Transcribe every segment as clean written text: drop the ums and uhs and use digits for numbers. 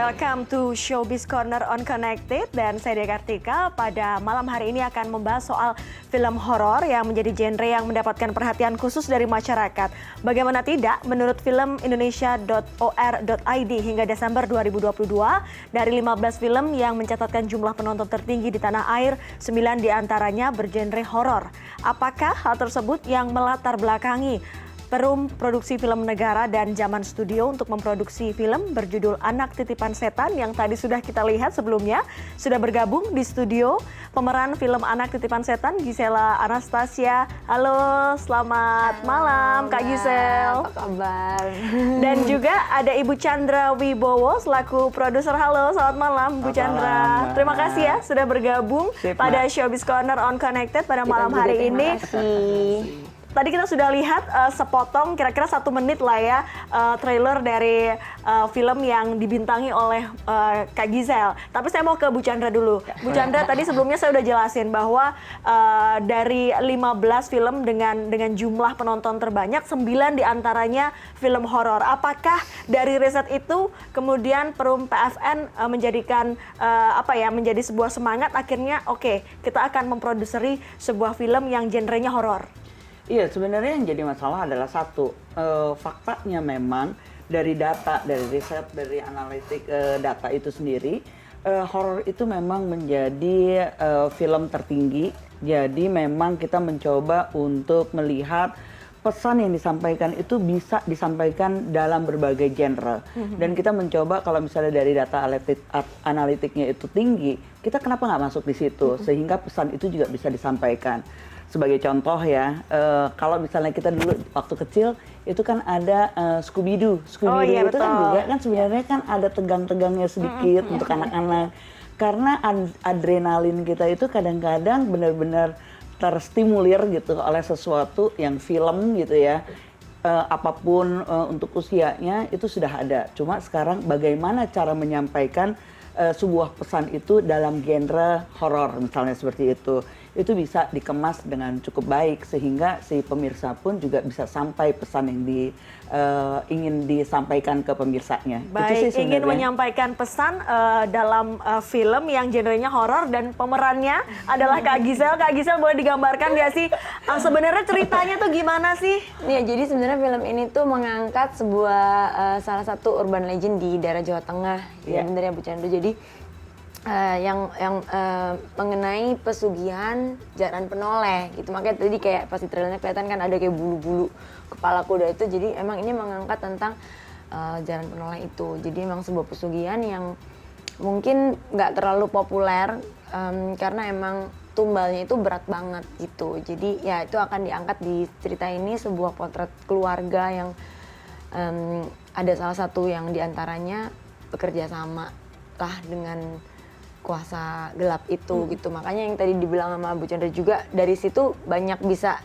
welcome to Showbiz Corner on Connected dan saya Dea Kartika. Pada malam hari ini akan membahas soal film horor yang menjadi genre yang mendapatkan perhatian khusus dari masyarakat. Bagaimana tidak, menurut film Indonesia.or.id hingga Desember 2022, dari 15 film yang mencatatkan jumlah penonton tertinggi di tanah air, 9 diantaranya bergenre horor. Apakah hal tersebut yang melatar belakangi Perum Produksi Film Negara dan Zaman Studio untuk memproduksi film berjudul Anak Titipan Setan yang tadi sudah kita lihat sebelumnya? Sudah bergabung di studio pemeran film Anak Titipan Setan, Gisela Anastasia. Halo, selamat malam Kak Gisel. Apa kabar? Dan juga ada Ibu Chandra Wibowo selaku produser. Halo, selamat malam Bu Chandra. Terima kasih ya sudah bergabung pada Showbiz Corner on Connected pada malam hari ini. Tadi kita sudah lihat sepotong kira-kira 1 menit lah ya trailer dari film yang dibintangi oleh Kak Gisel. Tapi saya mau ke Bu Chandra dulu. Bu Chandra, tadi sebelumnya saya udah jelasin bahwa dari 15 film dengan jumlah penonton terbanyak, 9 diantaranya film horor. Apakah dari riset itu kemudian Perum PFN menjadikan menjadi sebuah semangat akhirnya oke, kita akan memproduksi sebuah film yang genrenya horor? Iya, sebenarnya yang jadi masalah adalah satu, faktanya memang dari data, dari riset, dari analitik data itu sendiri, horor itu memang menjadi film tertinggi. Jadi memang kita mencoba untuk melihat pesan yang disampaikan itu bisa disampaikan dalam berbagai genre. Dan kita mencoba kalau misalnya dari data analitiknya itu tinggi, kita kenapa nggak masuk di situ? Sehingga pesan itu juga bisa disampaikan. Sebagai contoh ya, kalau misalnya kita dulu waktu kecil itu kan ada Scooby-Doo. Scooby-Doo itu kan juga kan sebenarnya kan ada tegang-tegangnya sedikit untuk anak-anak. Karena adrenalin kita itu kadang-kadang benar-benar terstimulir gitu oleh sesuatu yang film gitu ya. Apapun untuk usianya itu sudah ada. Cuma sekarang bagaimana cara menyampaikan sebuah pesan itu dalam genre horor misalnya seperti itu bisa dikemas dengan cukup baik sehingga si pemirsa pun juga bisa sampai pesan yang ingin disampaikan ke pemirsanya. Baik, ingin menyampaikan pesan dalam film yang genrenya horor dan pemerannya adalah Kak Gisel. Kak Gisel, boleh digambarkan nggak sih sebenarnya ceritanya tuh gimana sih? Ya, jadi sebenarnya film ini tuh mengangkat sebuah salah satu urban legend di daerah Jawa Tengah. Ya bener ya Bu Chandra. Jadi yang mengenai pesugihan jaran penoleh gitu. Makanya tadi kayak pas di trailernya kelihatan kan ada kayak bulu-bulu kepala kuda itu. Jadi emang ini mengangkat tentang jaran penoleh itu. Jadi emang sebuah pesugihan yang mungkin nggak terlalu populer karena emang tumbalnya itu berat banget gitu. Jadi ya itu akan diangkat di cerita ini, sebuah potret keluarga yang ada salah satu yang diantaranya bekerja sama lah dengan kuasa gelap itu gitu. Makanya yang tadi dibilang sama Bu Chandra juga, dari situ banyak bisa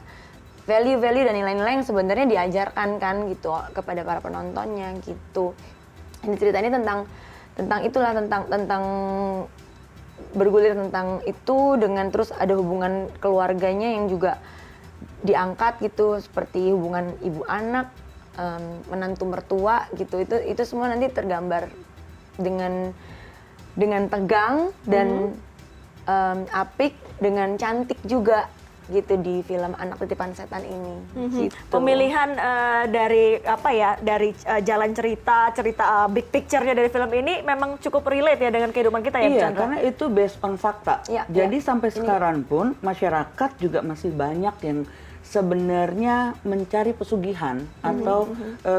value-value dan nilai-nilai yang sebenarnya diajarkan kan gitu kepada para penontonnya gitu. Ini cerita ini tentang itulah, tentang bergulir tentang itu, dengan terus ada hubungan keluarganya yang juga diangkat gitu, seperti hubungan ibu anak, menantu mertua gitu. Itu semua nanti tergambar dengan tegang dan apik, dengan cantik juga gitu di film Anak Titipan Setan ini. Gitu. Pemilihan dari jalan cerita big picture-nya dari film ini memang cukup relate ya dengan kehidupan kita ya, Bu Chandra? Karena itu based on fakta. Jadi sampai sekarang pun masyarakat juga masih banyak yang sebenarnya mencari pesugihan atau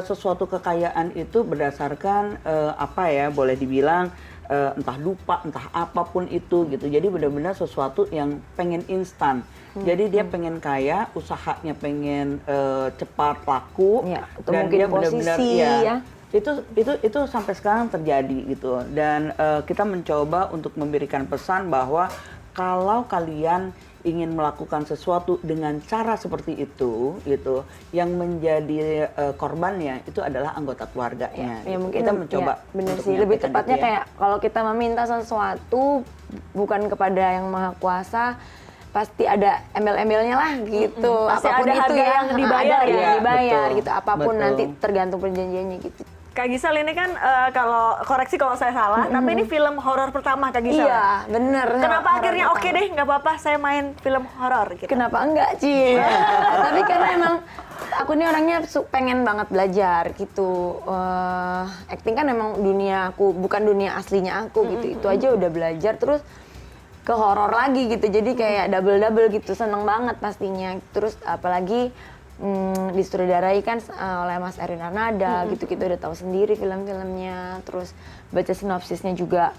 sesuatu kekayaan itu berdasarkan boleh dibilang entah lupa, entah apapun itu gitu. Jadi benar-benar sesuatu yang pengen instan. Jadi dia pengen kaya, usahanya pengen cepat laku, dan mungkin dia benar-benar itu sampai sekarang terjadi gitu. Dan kita mencoba untuk memberikan pesan bahwa kalau kalian ingin melakukan sesuatu dengan cara seperti itu gitu, yang menjadi korbannya itu adalah anggota keluarganya. Ya, mungkin kita mencoba benar sih, lebih tepatnya kayak kalau kita meminta sesuatu bukan kepada yang maha kuasa, pasti ada embel-embelnya lah gitu. Pasti apapun ada itu harga ya, yang dibayar ada ya, dibayar betul, gitu, apapun betul. nanti tergantung perjanjiannya gitu. Kak Gisel ini kan kalau koreksi kalau saya salah, tapi ini film horor pertama Kak Gisel. Iya, bener. Kenapa Horor akhirnya pertama. oke deh, nggak apa-apa saya main film horor gitu. Kenapa enggak, Ci? Tapi karena emang aku ini orangnya pengen banget belajar gitu. Acting kan emang dunia aku, bukan dunia aslinya aku gitu. Itu aja udah belajar terus ke horor lagi gitu. Jadi kayak double gitu, seneng banget pastinya. Terus apalagi disutradarai kan oleh Mas Erwin Arnada gitu, kita udah tahu sendiri film-filmnya. Terus baca sinopsisnya juga,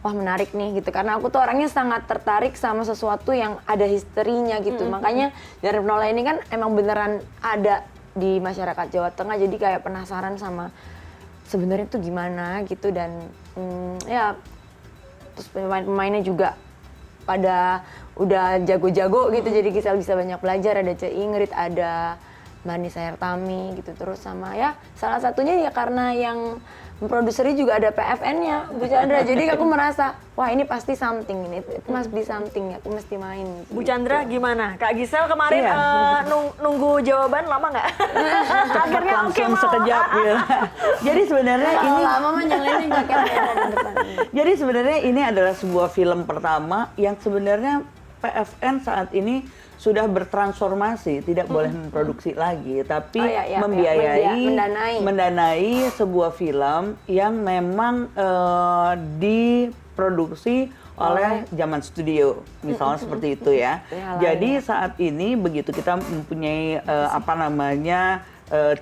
wah menarik nih gitu, karena aku tuh orangnya sangat tertarik sama sesuatu yang ada historinya gitu. Makanya dari Penoleh ini kan emang beneran ada di masyarakat Jawa Tengah, jadi kayak penasaran sama sebenarnya tuh gimana gitu. Dan ya terus pemain-pemainnya juga pada udah jago-jago gitu, jadi Gisel bisa banyak belajar. Ada Cek Ingrid, ada Manisa Hertami gitu, terus sama ya salah satunya ya karena yang memprodusernya juga ada PFN-nya, Bu Chandra. Jadi aku merasa, wah ini pasti something, ini it must be something, aku mesti main. Bu Chandra gimana? Kak Gisel kemarin Iya. nunggu jawaban lama nggak? Akhirnya oke Langsung mau. sekejap ya. Jadi sebenarnya Kalau ini lama mah nyalainnya nggak kayak di depan. Jadi sebenarnya ini adalah sebuah film pertama yang sebenarnya PFN saat ini sudah bertransformasi, tidak boleh memproduksi lagi, tapi Oh, iya, membiayai, mendanai. sebuah film yang memang diproduksi oleh Zaman Studio, misalnya seperti itu ya. Jadi saat ini begitu kita mempunyai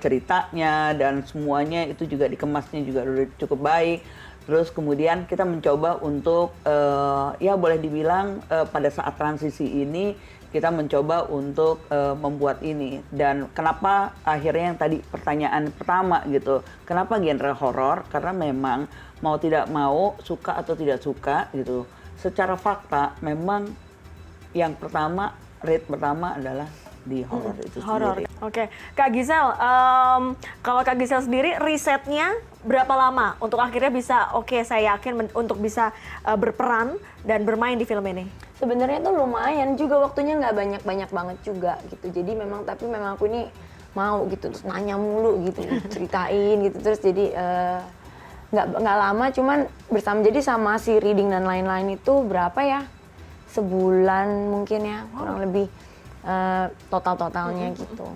ceritanya dan semuanya itu juga dikemasnya juga udah cukup baik. Terus kemudian kita mencoba untuk ya boleh dibilang pada saat transisi ini kita mencoba untuk membuat ini. Dan kenapa akhirnya yang tadi pertanyaan pertama gitu, kenapa genre horor? Karena memang mau tidak mau, suka atau tidak suka gitu, secara fakta memang yang pertama, rate pertama adalah di horor itu Horor. sendiri. Oke, Kak Gisel, kalau Kak Gisel sendiri risetnya berapa lama untuk akhirnya bisa oke saya yakin untuk bisa berperan dan bermain di film ini? Sebenarnya tuh lumayan juga, waktunya nggak banyak banget juga gitu. Jadi memang aku ini mau gitu, terus nanya mulu gitu, ceritain gitu, terus jadi nggak lama, cuman jadi sama si reading dan lain-lain itu berapa ya, sebulan mungkin ya, kurang lebih totalnya gitu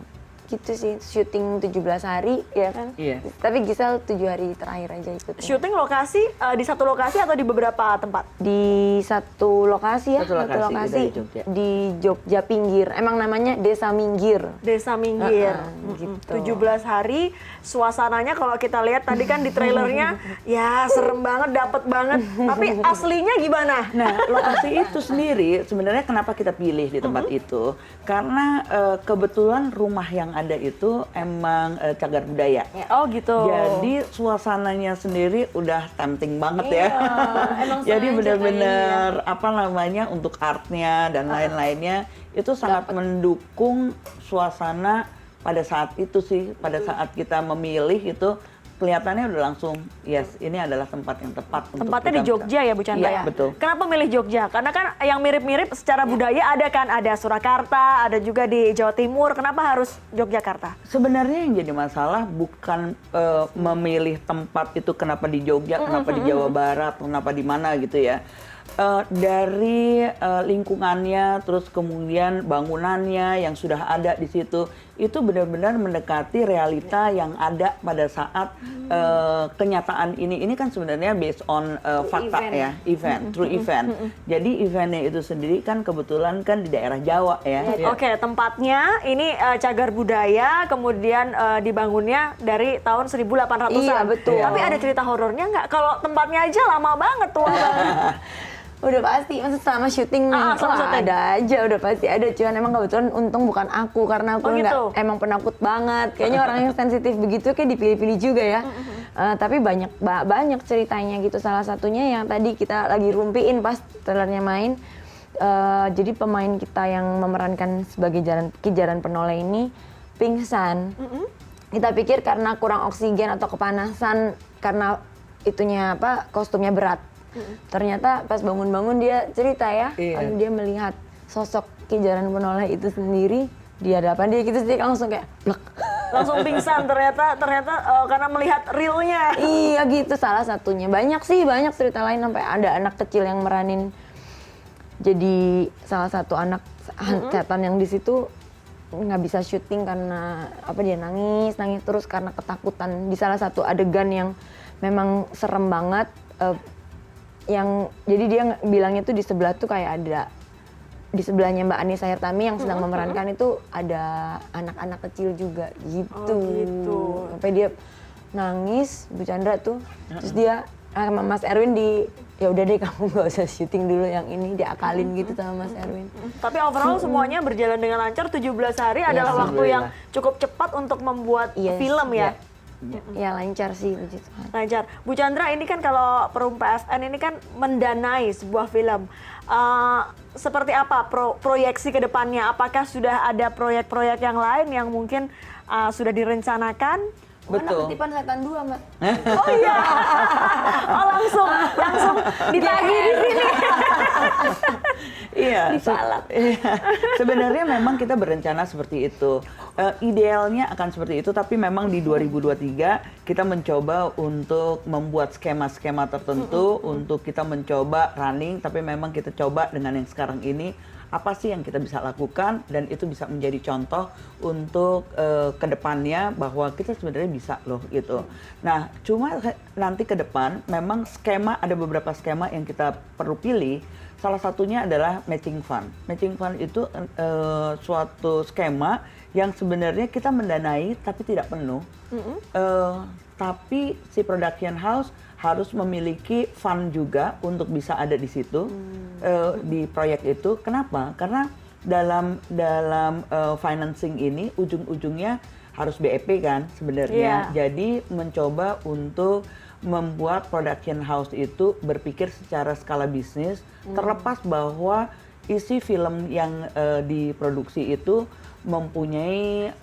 sih. Syuting 17 hari ya kan. Iya. Tapi Gisel 7 hari terakhir aja ikut. Syuting lokasi di satu lokasi atau di beberapa tempat? Di satu lokasi ya, Satu lokasi, di Jogja. di Jogja pinggir. Emang namanya Desa Minggir. Desa Minggir. Gitu. 17 hari, suasananya kalau kita lihat tadi kan di trailernya ya serem banget, dapet banget. Tapi aslinya gimana? Nah, lokasi itu sendiri sebenarnya kenapa kita pilih di tempat itu? Karena kebetulan rumah yang ada itu emang cagar budaya. Oh gitu. Jadi suasananya sendiri udah tempting banget ya. Emang Jadi sengaja benar-benar untuk artnya dan lain-lainnya itu sangat mendukung suasana pada saat itu sih. Pada saat kita memilih itu kelihatannya udah langsung, yes, ini adalah tempat yang tepat. Tempatnya di Jogja ya Bu Chandra? Iya, betul. Kenapa milih Jogja? Karena kan yang mirip-mirip secara budaya ada kan, ada Surakarta, ada juga di Jawa Timur. Kenapa harus Yogyakarta? Sebenarnya yang jadi masalah bukan memilih tempat itu kenapa di Jogja, kenapa di Jawa Barat, kenapa di mana gitu ya. Dari lingkungannya, terus kemudian bangunannya yang sudah ada di situ, itu benar-benar mendekati realita yang ada pada saat kenyataan ini. Ini kan sebenarnya based on fakta ya, true event. Jadi eventnya itu sendiri kan kebetulan kan di daerah Jawa ya. Oke, tempatnya ini cagar budaya, kemudian dibangunnya dari tahun 1800-an. Iya, betul. Tapi ada cerita horornya nggak? Kalau tempatnya aja lama banget, tua banget. Udah pasti, maksud sama syuting nih, sama syuting. ada aja, udah pasti ada. Cuman emang kebetulan untung bukan aku, karena aku gitu? emang penakut banget. Kayaknya orang yang sensitif begitu kayak dipilih-pilih juga ya. Tapi banyak ceritanya gitu. Salah satunya yang tadi kita lagi rumpiin pas trailernya main. Jadi pemain kita yang memerankan sebagai Jaran Penoleh ini pingsan. Kita pikir karena kurang oksigen atau kepanasan, karena itunya kostumnya berat. Ternyata pas bangun-bangun dia cerita ya, kalau dia melihat sosok Ki Jaran Penoleh itu sendiri di hadapan dia gitu, sih langsung kayak blek. langsung pingsan ternyata karena melihat reelnya. Iya gitu salah satunya. Banyak cerita lain sampai ada anak kecil yang meranin jadi salah satu anak setan yang di situ nggak bisa syuting karena dia nangis terus karena ketakutan di salah satu adegan yang memang serem banget. Yang jadi dia bilangnya tuh di sebelah tuh kayak ada di sebelahnya Mbak Anissa Hertami yang sedang memerankan itu ada anak-anak kecil juga gitu. Oh, gitu. Sampai dia nangis, Bu Chandra tuh. Terus dia sama Mas Erwin ya udah deh kamu nggak usah syuting dulu yang ini, diakalin gitu sama Mas Erwin. Tapi overall semuanya berjalan dengan lancar. 17 hari adalah waktu yang cukup cepat untuk membuat film ya. Ya lancar sih puji Tuhan. Lancar. Bu Chandra, ini kan kalau Perum PFN ini kan mendanai sebuah film. Seperti apa proyeksi ke depannya? Apakah sudah ada proyek-proyek yang lain yang mungkin sudah direncanakan? Betul. Anak kutipan setan 2, Mbak. Oh iya. Oh langsung ditagih di sini. Iya. Dipalak. Sebenarnya memang kita berencana seperti itu. Idealnya akan seperti itu, tapi memang di 2023 kita mencoba untuk membuat skema-skema tertentu untuk kita mencoba running, tapi memang kita coba dengan yang sekarang ini apa sih yang kita bisa lakukan dan itu bisa menjadi contoh untuk kedepannya bahwa kita sebenarnya bisa loh gitu. Nah, cuma nanti ke depan memang ada beberapa skema yang kita perlu pilih. Salah satunya adalah matching fund. Matching fund itu suatu skema yang sebenarnya kita mendanai tapi tidak penuh. Tapi si production house harus memiliki fund juga untuk bisa ada di situ di proyek itu. Kenapa? Karena dalam financing ini ujung-ujungnya harus BEP kan sebenarnya. Jadi mencoba untuk membuat production house itu berpikir secara skala bisnis, terlepas bahwa isi film yang diproduksi itu mempunyai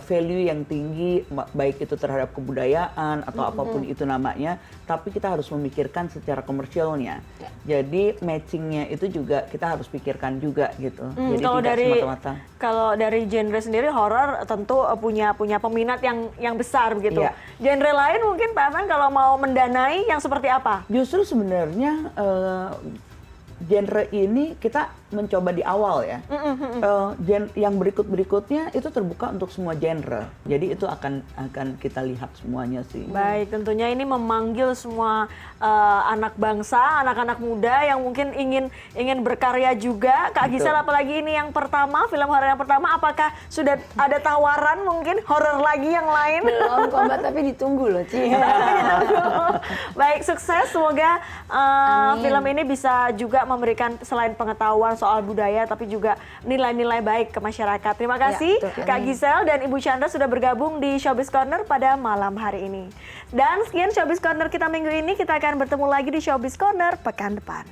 value yang tinggi, baik itu terhadap kebudayaan atau apapun itu namanya, tapi kita harus memikirkan secara komersialnya. Jadi matchingnya itu juga kita harus pikirkan juga gitu. Jadi kalau tidak semata-mata. Kalau dari genre sendiri horor tentu punya peminat yang besar begitu. Genre lain mungkin Pak Evan kalau mau mendanai yang seperti apa? Justru sebenarnya genre ini kita mencoba di awal ya. Yang berikutnya itu terbuka untuk semua genre. Jadi itu akan kita lihat semuanya sih. Baik, tentunya ini memanggil semua anak bangsa, anak-anak muda yang mungkin ingin berkarya juga. Kak Gisel, apalagi ini yang pertama, film horor yang pertama, apakah sudah ada tawaran mungkin horor lagi yang lain? Belum kok Mbak, tapi ditunggu loh Ci. Baik, sukses. Semoga film ini bisa juga memberikan selain pengetahuan soal budaya, tapi juga nilai-nilai baik ke masyarakat. Terima kasih Kak Gisel dan Ibu Chandra sudah bergabung di Showbiz Corner pada malam hari ini. Dan sekian Showbiz Corner kita minggu ini, kita akan bertemu lagi di Showbiz Corner pekan depan.